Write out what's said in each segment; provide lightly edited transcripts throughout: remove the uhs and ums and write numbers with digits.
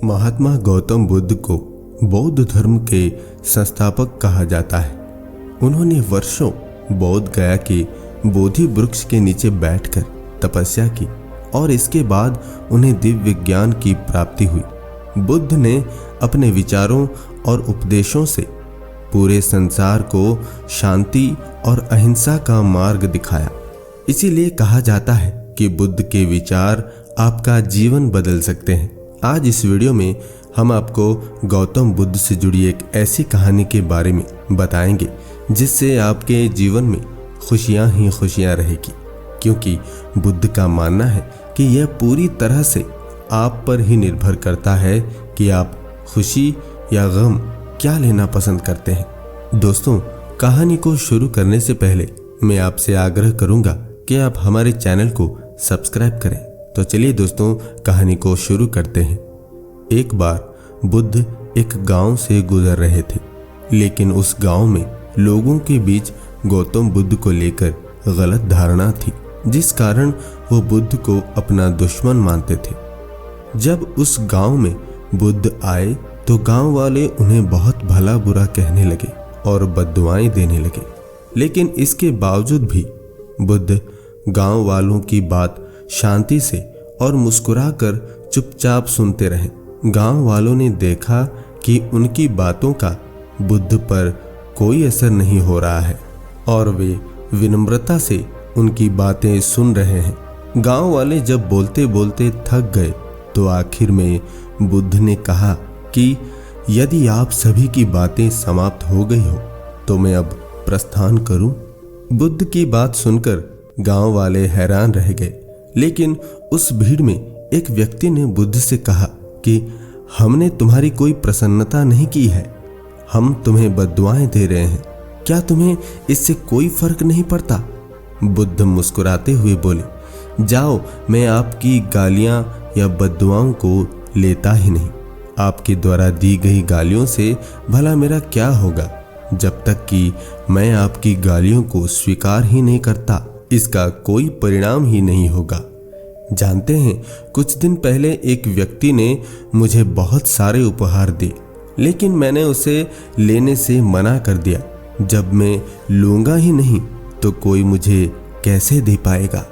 महात्मा गौतम बुद्ध को बौद्ध धर्म के संस्थापक कहा जाता है। उन्होंने वर्षों बोध गया के बोधि वृक्ष के नीचे बैठकर तपस्या की और इसके बाद उन्हें दिव्य ज्ञान की प्राप्ति हुई। बुद्ध ने अपने विचारों और उपदेशों से पूरे संसार को शांति और अहिंसा का मार्ग दिखाया। इसीलिए कहा जाता है कि बुद्ध के विचार आपका जीवन बदल सकते हैं। आज इस वीडियो में हम आपको गौतम बुद्ध से जुड़ी एक ऐसी कहानी के बारे में बताएंगे जिससे आपके जीवन में खुशियां ही खुशियां रहेगी, क्योंकि बुद्ध का मानना है कि यह पूरी तरह से आप पर ही निर्भर करता है कि आप खुशी या गम क्या लेना पसंद करते हैं। दोस्तों, कहानी को शुरू करने से पहले मैं आपसे आग्रह करूंगा कि आप हमारे चैनल को सब्सक्राइब करें। तो चलिए दोस्तों, कहानी को शुरू करते हैं। एक बार बुद्ध एक गांव से गुजर रहे थे, लेकिन उस गांव में लोगों के बीच गौतम बुद्ध को लेकर गलत धारणा थी, जिस कारण वो बुद्ध को अपना दुश्मन मानते थे। जब उस गांव में बुद्ध आए तो गांव वाले उन्हें बहुत भला बुरा कहने लगे और बद्दुआएं देने लगे, लेकिन इसके बावजूद भी बुद्ध गांव वालों की बात शांति से और मुस्कुराकर चुपचाप सुनते रहे। गांव वालों ने देखा कि उनकी बातों का बुद्ध पर कोई असर नहीं हो रहा है और वे विनम्रता से उनकी बातें सुन रहे हैं। गांव वाले जब बोलते बोलते थक गए तो आखिर में बुद्ध ने कहा कि यदि आप सभी की बातें समाप्त हो गई हो तो मैं अब प्रस्थान करूं। बुद्ध की बात सुनकर गांव वाले हैरान रह गए, लेकिन उस भीड़ में एक व्यक्ति ने बुद्ध से कहा कि हमने तुम्हारी कोई प्रसन्नता नहीं की है, हम तुम्हें बद्दुआएं दे रहे हैं, क्या तुम्हें इससे कोई फर्क नहीं पड़ता? बुद्ध मुस्कुराते हुए बोले, जाओ, मैं आपकी गालियां या बद्दुआओं को लेता ही नहीं। आपके द्वारा दी गई गालियों से भला मेरा क्या होगा? जब तक कि मैं आपकी गालियों को स्वीकार ही नहीं करता, इसका कोई परिणाम ही नहीं होगा। जानते हैं, कुछ दिन पहले एक व्यक्ति ने मुझे बहुत सारे उपहार दिए, लेकिन मैंने उसे लेने से मना कर दिया। जब मैं लूंगा ही नहीं तो कोई मुझे कैसे दे पाएगा?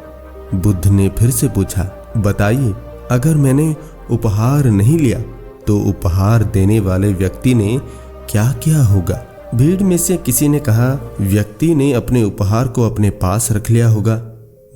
बुद्ध ने फिर से पूछा, बताइए, अगर मैंने उपहार नहीं लिया तो उपहार देने वाले व्यक्ति ने क्या किया होगा? भीड़ में से किसी ने कहा, व्यक्ति ने अपने उपहार को अपने पास रख लिया होगा।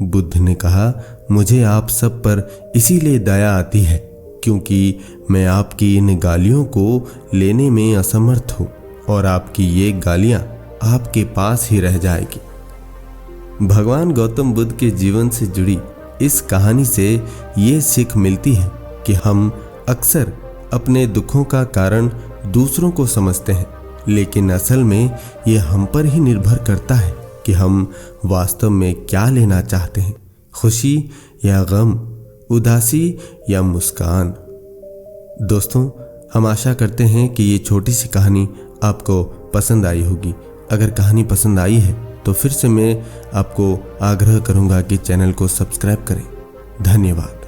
बुद्ध ने कहा, मुझे आप सब पर इसीलिए दया आती है क्योंकि मैं आपकी इन गालियों को लेने में असमर्थ हूँ और आपकी ये गालियाँ आपके पास ही रह जाएगी। भगवान गौतम बुद्ध के जीवन से जुड़ी इस कहानी से ये सीख मिलती है कि हम अक्सर अपने दुखों का कारण दूसरों को समझते हैं, लेकिन असल में ये हम पर ही निर्भर करता है कि हम वास्तव में क्या लेना चाहते हैं, खुशी या गम, उदासी या मुस्कान। दोस्तों, हम आशा करते हैं कि ये छोटी सी कहानी आपको पसंद आई होगी। अगर कहानी पसंद आई है तो फिर से मैं आपको आग्रह करूंगा कि चैनल को सब्सक्राइब करें। धन्यवाद।